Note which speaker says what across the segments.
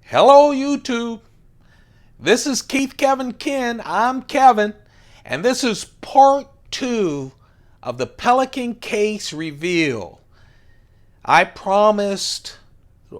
Speaker 1: Hello, YouTube. This is Keith Kevin Ken. I'm Kevin, and this is part 2 of the Pelican case reveal. I promised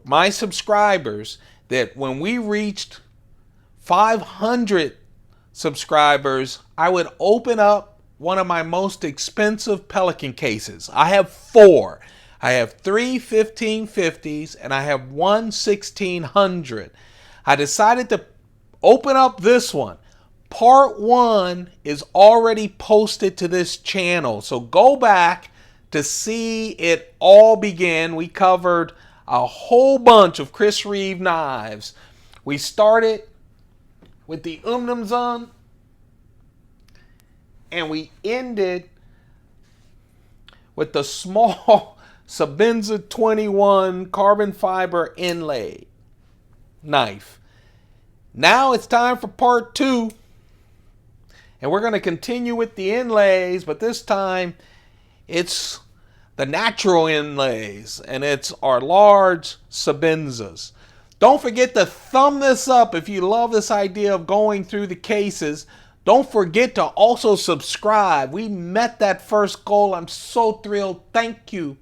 Speaker 1: my subscribers that when we reached 500 subscribers, I would open up one of my most expensive Pelican cases. I have 4. I have 3 1550s and I have one 1600. I decided to open up this one. Part 1 is already posted to this channel, so go back to see it all begin. We covered a whole bunch of Chris Reeve knives. We started with the Umnumzun, and we ended with the small Sebenza 21 carbon fiber inlay knife. Now it's time for part 2, and we're going to continue with the inlays, but this time it's the natural inlays, and it's our large Sebenzas. Don't forget to thumb this up if you love this idea of going through the cases. Don't forget to also subscribe. We met that first goal. I'm so thrilled. Thank you.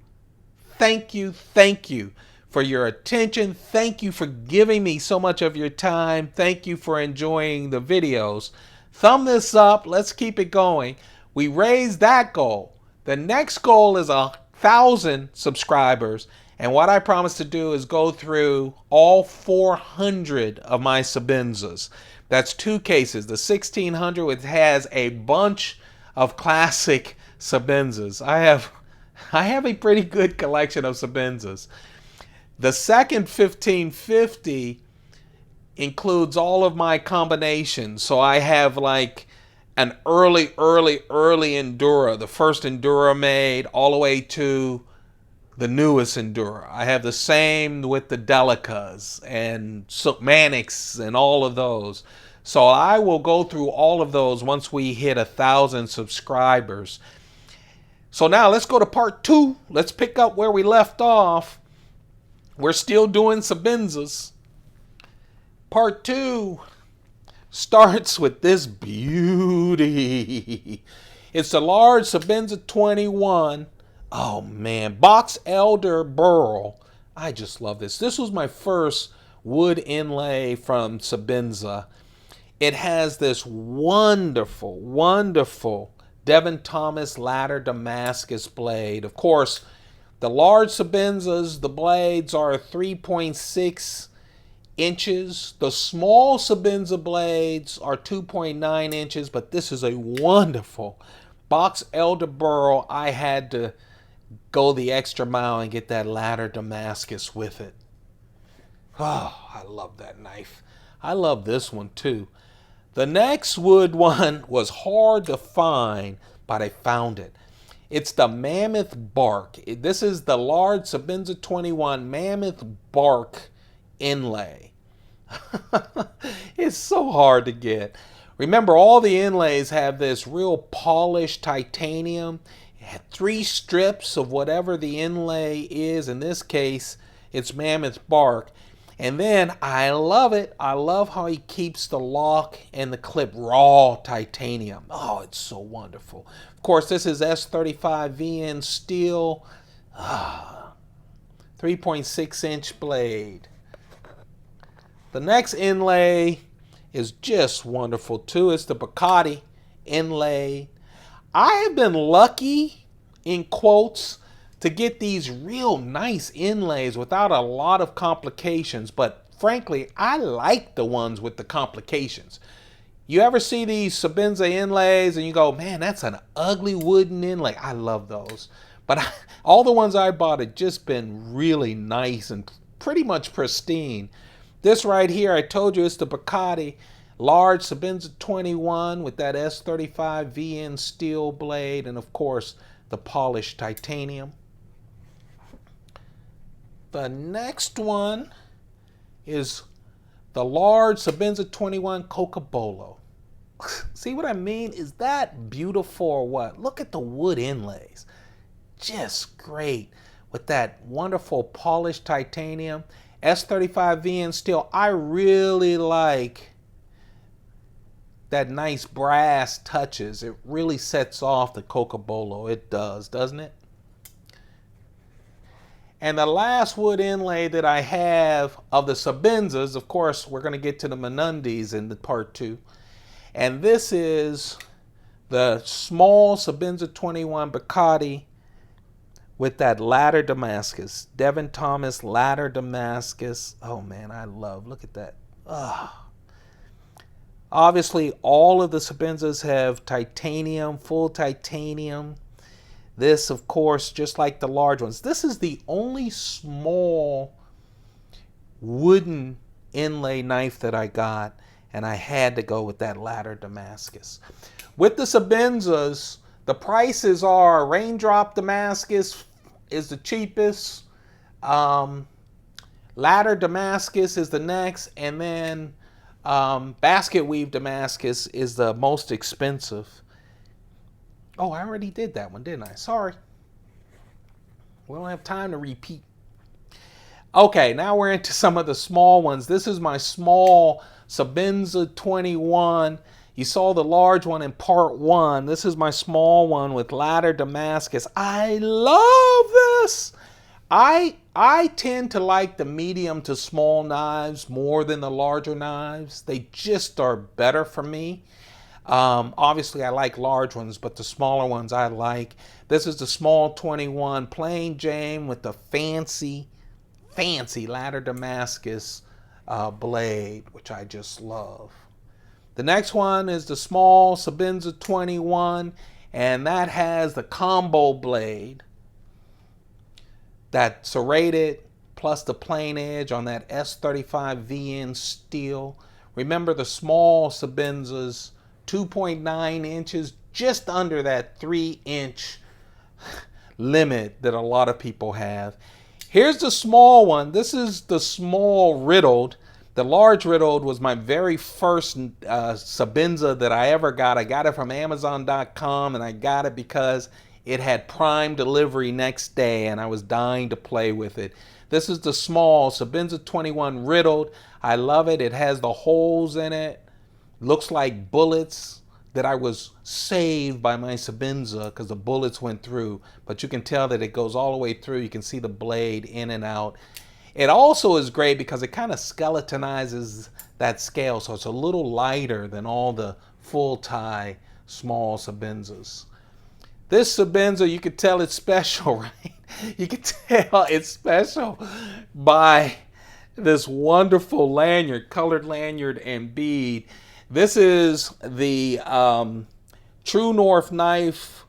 Speaker 1: Thank you. Thank you for your attention. Thank you for giving me so much of your time. Thank you for enjoying the videos. Thumb this up. Let's keep it going. We raised that goal. The next goal is 1,000 subscribers. And what I promise to do is go through all 400 of my Sebenzas. That's 2 cases. The 1600, which has a bunch of classic Sebenzas. I have a pretty good collection of Sebenzas. The second 1550 includes all of my combinations. So I have like an early Endura, the first Endura made, all the way to the newest Endura. I have the same with the Delicas and Manics and all of those. So I will go through all of those once we hit 1,000 subscribers. So now let's go to part 2. Let's pick up where we left off. We're still doing Sebenzas. Part 2 starts with this beauty. It's the large Sebenza 21. Oh man, Box Elder Burl. I just love this. This was my first wood inlay from Sebenza. It has this wonderful, wonderful Devin Thomas ladder Damascus blade. Of course, the large Sebenzas, the blades are 3.6 inches. The small Sebenza blades are 2.9 inches, but this is a wonderful Box Elder Burl. I had to go the extra mile and get that ladder Damascus with it. Oh, I love that knife. I love this one too. The next wood one was hard to find, but I found it. It's the Mammoth Bark. This is the large Sebenza 21 Mammoth Bark inlay. It's so hard to get. Remember, all the inlays have this real polished titanium. It had 3 strips of whatever the inlay is. In this case, it's Mammoth Bark. And then I love it. I love how he keeps the lock and the clip raw titanium. Oh, it's so wonderful. Of course, this is S35 VN steel. 3.6 inch blade. The next inlay is just wonderful too. It's the Bacardi inlay. I have been lucky, in quotes, to get these real nice inlays without a lot of complications, but frankly, I like the ones with the complications. You ever see these Sebenza inlays and you go, man, that's an ugly wooden inlay? I love those. But all the ones I bought have just been really nice and pretty much pristine. This right here, I told you, it's the Bacardi large Sebenza 21 with that S35 VN steel blade, and of course, the polished titanium. The next one is the large Sebenza 21 Cocobolo. See what I mean? Is that beautiful or what? Look at the wood inlays. Just great with that wonderful polished titanium. S35VN steel. I really like that nice brass touches. It really sets off the Cocobolo. It does, doesn't it? And the last wood inlay that I have of the Sebenzas, of course, we're going to get to the Menundis in the part 2. And this is the small Sebenza 21 Bacardi with that ladder Damascus. Devin Thomas ladder Damascus. Oh man, I love, look at that. Obviously, all of the Sebenzas have titanium, full titanium. This, of course, just like the large ones. This is the only small wooden inlay knife that I got, and I had to go with that ladder Damascus. With the Sebenzas, the prices are Raindrop Damascus is the cheapest. Ladder Damascus is the next, and then Basket Weave Damascus is the most expensive. Oh, I already did that one, didn't I? Sorry. We don't have time to repeat. Okay, now we're into some of the small ones. This is my small Sebenza 21. You saw the large one in part 1. This is my small one with ladder Damascus. I love this. I tend to like the medium to small knives more than the larger knives. They just are better for me. Obviously, I like large ones, but the smaller ones I like. This is the small 21 plain Jane with the fancy ladder Damascus blade, which I just love. The next one is the small Sebenza 21, and that has the combo blade. That serrated plus the plain edge on that S35VN steel. Remember the small Sebenzas, 2.9 inches, just under that 3-inch limit that a lot of people have. Here's the small one. This is the small riddled. The large riddled was my very first Sebenza that I ever got. I got it from Amazon.com, and I got it because it had Prime delivery next day, and I was dying to play with it. This is the small Sebenza 21 riddled. I love it. It has the holes in it. Looks like bullets that I was saved by my Sebenza because the bullets went through. But you can tell that it goes all the way through. You can see the blade in and out. It also is great because it kind of skeletonizes that scale, so it's a little lighter than all the full tie small Sebenzas. This Sebenza, you can tell it's special, right? You can tell it's special by this wonderful lanyard, colored lanyard and bead. This is the Truenorth knife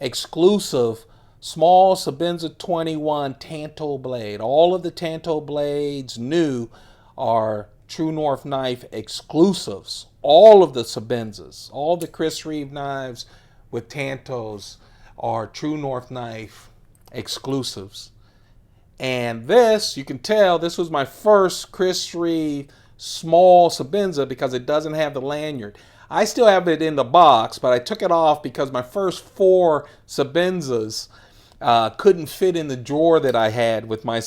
Speaker 1: exclusive small Sebenza 21 Tanto blade. All of the Tanto blades new are Truenorth knife exclusives. All of the Sebenzas, all the Chris Reeve knives with Tantos are Truenorth knife exclusives. And this, you can tell, this was my first Chris Reeve small Sebenza because it doesn't have the lanyard. I still have it in the box, but I took it off because my first 4 Sebenzas couldn't fit in the drawer that I had with my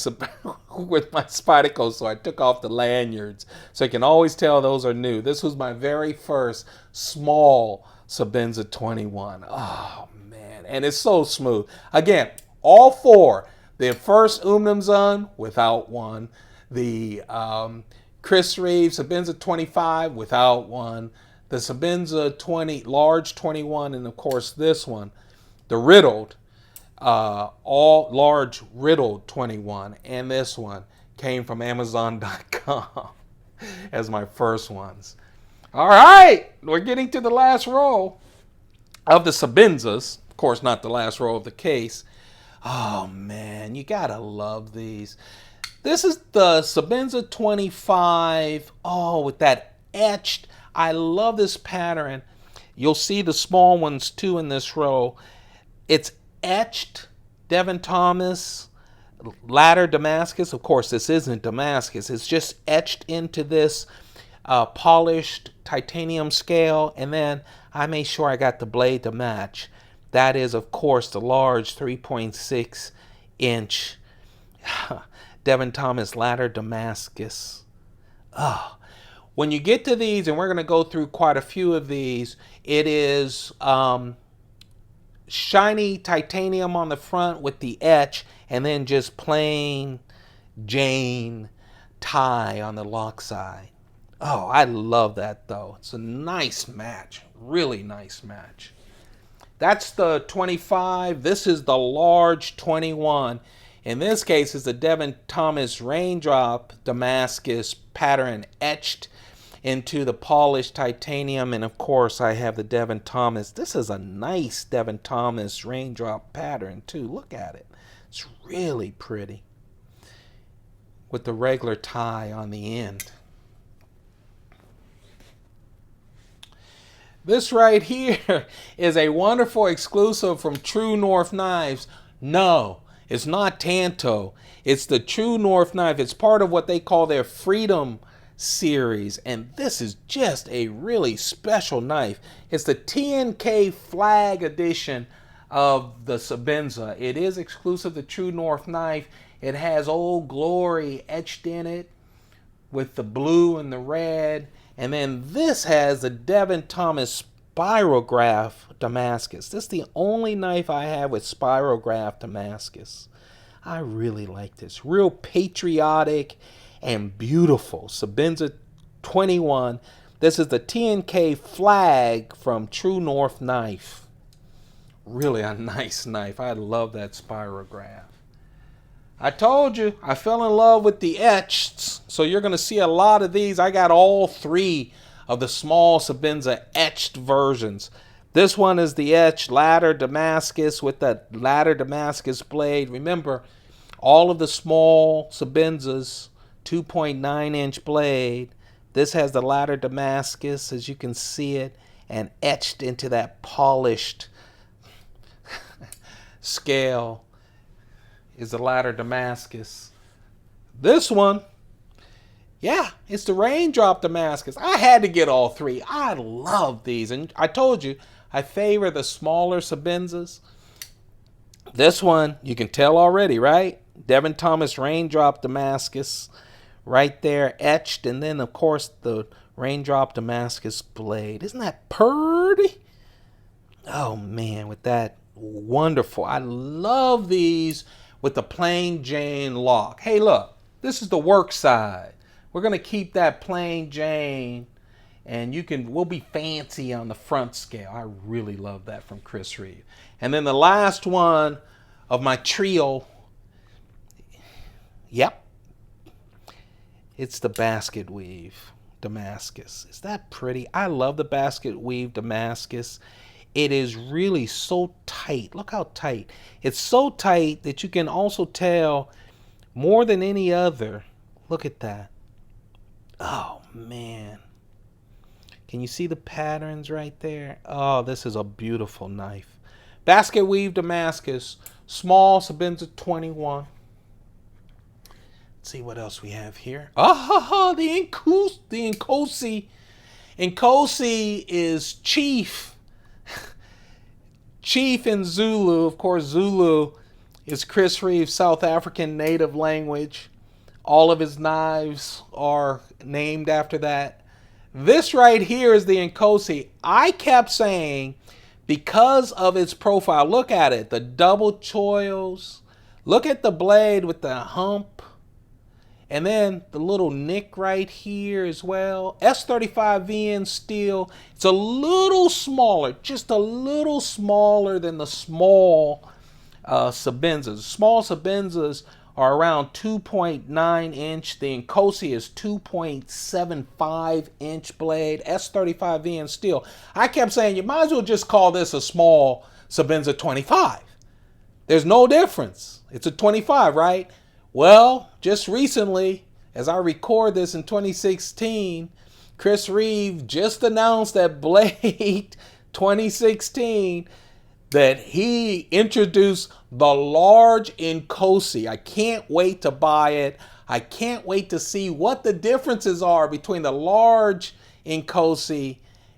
Speaker 1: with my Spyderco, so I took off the lanyards. So you can always tell those are new. This was my very first small Sebenza 21. Oh man, and it's so smooth. Again, all 4. The first Umnumzun without one. The Chris Reeve Sebenza 25 without one. The Sebenza 20 large 21, and of course this one, the riddled. All large riddled 21, and this one came from Amazon.com as my first ones. All right, we're getting to the last row of the Sebenzas. Of course, not the last row of the case. Oh man, you gotta love these. This is the Sebenza 25. Oh, with that etched. I love this pattern. You'll see the small ones too in this row. It's etched Devin Thomas ladder Damascus. Of course, this isn't Damascus. It's just etched into this polished titanium scale, and then I made sure I got the blade to match. That is, of course, the large 3.6 inch Devin Thomas Ladder Damascus. Oh, when you get to these, and we're going to go through quite a few of these, it is shiny titanium on the front with the etch, and then just plain Jane tie on the lock side. Oh, I love that though. It's a nice match. Really nice match. That's the 25. This is the large 21. In this case, it's the Devin Thomas Raindrop Damascus pattern etched into the polished titanium. And of course, I have the Devin Thomas. This is a nice Devin Thomas Raindrop pattern too. Look at it. It's really pretty. With the regular tie on the end. This right here is a wonderful exclusive from Truenorth Knives. No, it's not Tanto. It's the Truenorth knife. It's part of what they call their Freedom series. And this is just a really special knife. It's the TNK flag edition of the Sebenza. It is exclusive to Truenorth Knife. It has Old Glory etched in it with the blue and the red. And then this has the Devin Thomas Spirograph Damascus. This is the only knife I have with Spirograph Damascus. I really like this. Real patriotic and beautiful. Sebenza 21. This is the TNK flag from Truenorth Knife. Really a nice knife. I love that Spirograph. I told you, I fell in love with the etched, so you're going to see a lot of these. I got all three of the small Sebenza etched versions. This one is the etched Ladder Damascus with the Ladder Damascus Blade. Remember, all of the small Sebenzas, 2.9 inch blade. This has the Ladder Damascus, as you can see it, and etched into that polished scale is the Ladder Damascus. This one, yeah, it's the Raindrop Damascus. I had to get all three. I love these. And I told you, I favor the smaller Sebenzas. This one, you can tell already, right? Devin Thomas Raindrop Damascus right there, etched. And then, of course, the Raindrop Damascus Blade. Isn't that pretty? Oh, man, with that wonderful. I love these with the plain Jane lock. Hey, look, this is the work side. We're going to keep that plain Jane, and we'll be fancy on the front scale. I really love that from Chris Reeve. And then the last one of my trio, yep, it's the basket weave Damascus. Is that pretty? I love the basket weave Damascus. It is really so tight. Look how tight. It's so tight that you can also tell more than any other. Look at that. Oh, man. Can you see the patterns right there? Oh, this is a beautiful knife. Basket weave Damascus. Small Sebenza 21. Let's see what else we have here. The Nkosi. Nkosi is chief. Chief in Zulu. Of course, Zulu is Chris Reeve's South African native language. All of his knives are named after that. This right here is the Nkosi. I kept saying, because of its profile, look at it, the double choils. Look at the blade with the hump. And then the little nick right here as well. S35VN steel. It's a little smaller, just a little smaller than the small Sebenzas. Small Sebenzas are around 2.9 inch. The Nkosi is 2.75 inch blade. S35VN steel. I kept saying you might as well just call this a small Sebenza 25. There's no difference. It's a 25, right? Well, just recently, as I record this in 2016, Chris Reeve just announced at Blade 2016 that he introduced the large Nkosi. I can't wait to buy it. I can't wait to see what the differences are between the large Nkosi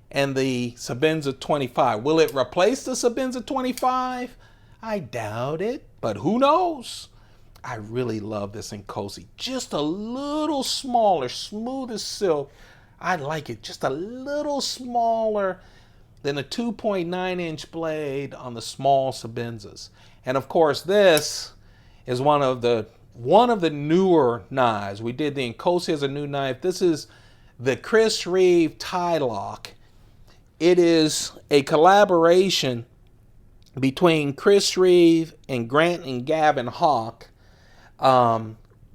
Speaker 1: and the Sebenza 25. Will it replace the Sebenza 25? I doubt it, but who knows? I really love this in cozy. Just a little smaller, smooth as silk. I like it just a little smaller than a 2.9-inch blade on the small Sebenzas. And of course, this is one of the newer knives. We did the Nkosi as a new knife. This is the Chris Reeve tie lock. It is a collaboration between Chris Reeve and Grant and Gavin Hawk.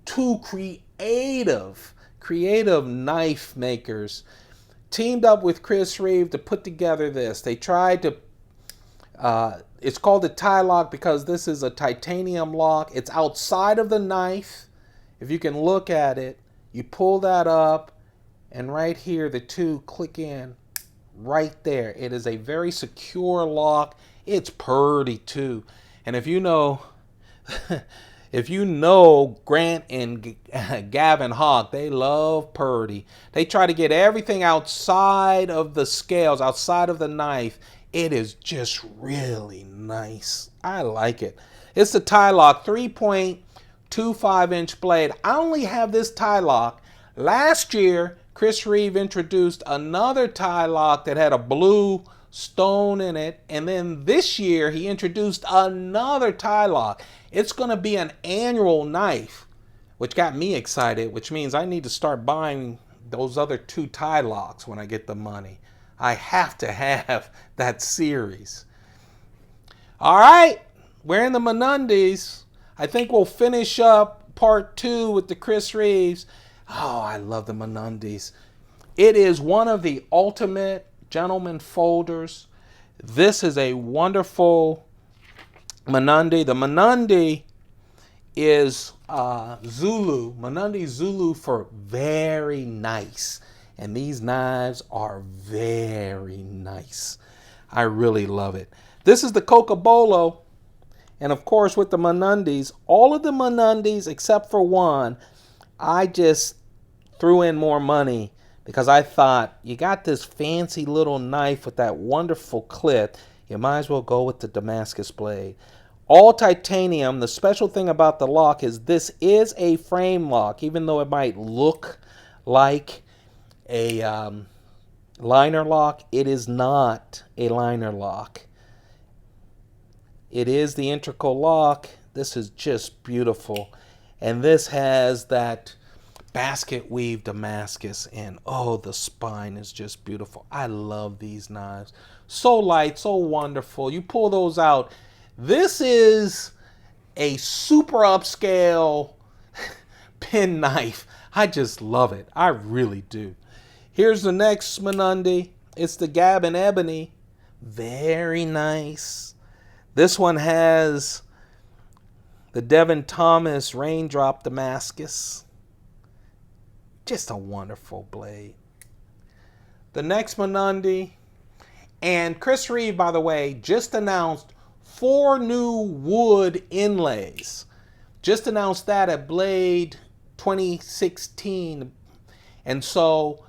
Speaker 1: Two creative knife makers teamed up with Chris Reeve to put together this. They tried to, it's called a tie lock because this is a titanium lock. It's outside of the knife. If you can look at it, you pull that up, and right here the two click in right there. It is a very secure lock. It's purty too. And if you know Grant and Gavin Hawk, they love purty. They try to get everything outside of the scales, outside of the knife. It is just really nice. I like it. It's the tie lock 3.25-inch blade. I only have this tie lock. Last year, Chris Reeve introduced another tie lock that had a blue stone in it. And then this year, he introduced another tie lock. It's going to be an annual knife, which got me excited, which means I need to start buying those other two tie locks when I get the money. I have to have that series. All right, we're in the Menundees. I think we'll finish up part 2 with the Chris Reeves. Oh, I love the Menundees. It is one of the ultimate gentleman folders. This is a wonderful Menunde. The Menunde is Zulu. Menunde Zulu for very nice. And these knives are very nice. I really love it. This is the Cocobolo. And of course with the Menundees, all of the Menundees except for one, I just threw in more money because I thought, you got this fancy little knife with that wonderful clip, you might as well go with the Damascus Blade. All titanium. The special thing about the lock is this is a frame lock, even though it might look like a liner lock. It is not a liner lock. It is the integral lock. This is just beautiful. And this has that basket weave Damascus, and oh, the spine is just beautiful. I love these knives. So light, so wonderful. You pull those out. This is a super upscale pen knife. I just love it. I really do. Here's the next Menunde. It's the Gavin Ebony. Very nice. This one has the Devin Thomas Raindrop Damascus. Just a wonderful blade. The next Menunde. And Chris Reeve, by the way, just announced 4 new wood inlays. Just announced that at Blade 2016. And so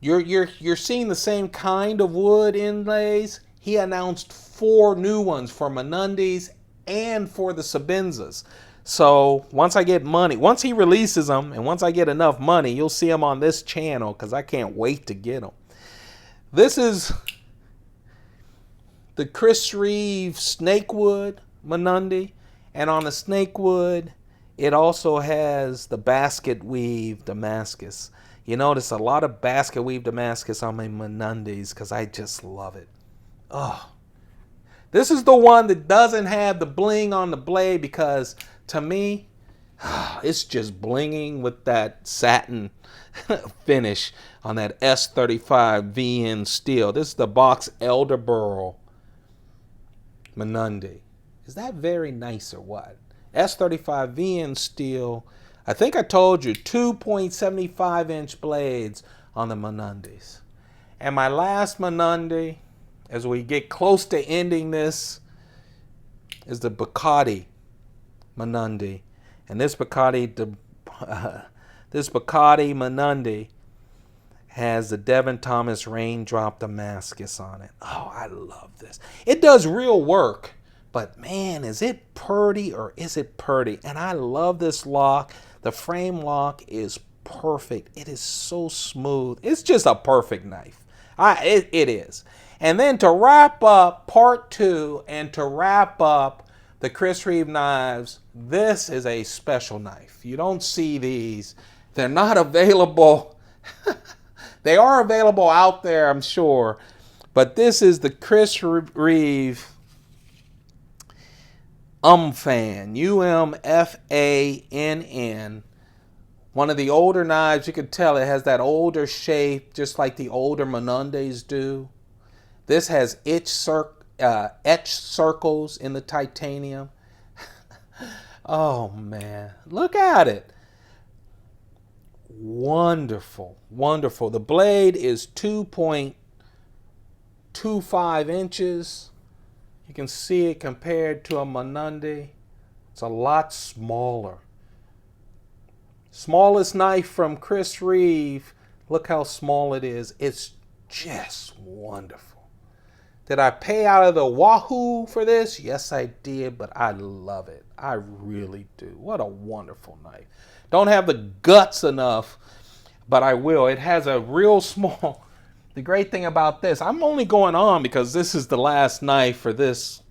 Speaker 1: you're seeing the same kind of wood inlays. He announced 4 new ones for Menundees and for the Sebenzas. So once I get money, once he releases them, and once I get enough money, you'll see them on this channel because I can't wait to get them. This is the Chris Reeve Snakewood Menunde, and on the Snakewood, it also has the basket weave Damascus. You notice a lot of basket weave Damascus on my Menundees because I just love it. Oh, this is the one that doesn't have the bling on the blade because to me, it's just blinging with that satin finish on that S35 VN steel. This is the Box Elderboro Menunde. Is that very nice or what? S35 VN steel. I think I told you 2.75-inch blades on the Menundees. And my last Menunde, as we get close to ending this, is the Bacardi Menunde. And this Bacardi Menunde has the Devin Thomas Raindrop Damascus on it. Oh, I love this. It does real work But man, is it pretty or is it pretty? And I love this lock. The frame lock is perfect. It is so smooth. It's just a perfect knife. It is. And then to wrap up part 2 and to wrap up the Chris Reeve knives, this is a special knife. You don't see these. They're not available. They are available out there, I'm sure. But this is the Chris Reeve Umfann, Umfann. One of the older knives, you can tell it has that older shape, just like the older Menandes do. This has etched circles in the titanium. Oh man, look at it. Wonderful, wonderful. The blade is 2.25 inches. You can see it compared to a Menande. It's a lot smaller. Smallest knife from Chris Reeve. Look how small it is. It's just wonderful. Did I pay out of the wahoo for this? Yes, I did, but I love it. I really do. What a wonderful knife. Don't have the guts enough, but I will. It has a real small... The great thing about this, I'm only going on because this is the last knife for this.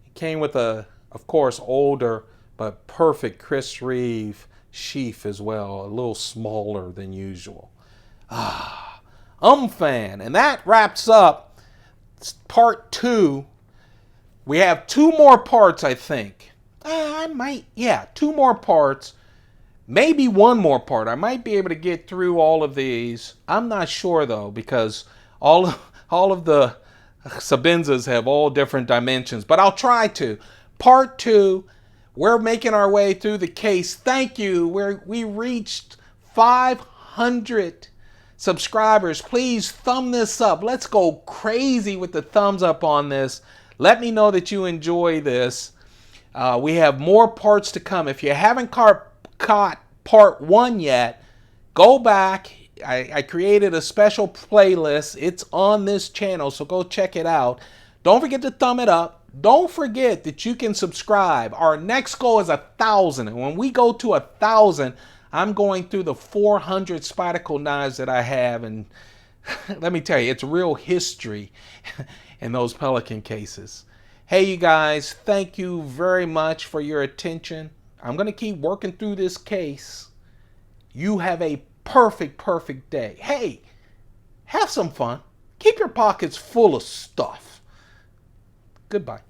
Speaker 1: It came with a, of course, older but perfect Chris Reeve sheath as well, a little smaller than usual. Umfann. And that wraps up part 2. We have 2 more parts, I think. Yeah, 2 more parts. Maybe 1 more part. I might be able to get through all of these. I'm not sure though, because all of the Sebenzas have all different dimensions, but I'll try to. Part 2, we're making our way through the case. Thank you. We reached 500 subscribers. Please thumb this up. Let's go crazy with the thumbs up on this. Let me know that you enjoy this. We have more parts to come. If you haven't caught part 1 yet, go back. I created a special playlist. It's on this channel, so go check it out. Don't forget to thumb it up. Don't forget that you can subscribe. Our next goal is 1,000, and when we go to 1,000, I'm going through the 400 Spyderco knives that I have, and let me tell you, it's real history in those Pelican cases. Hey, you guys, thank you very much for your attention. I'm going to keep working through this case. You have a perfect, perfect day. Hey, have some fun. Keep your pockets full of stuff. Goodbye.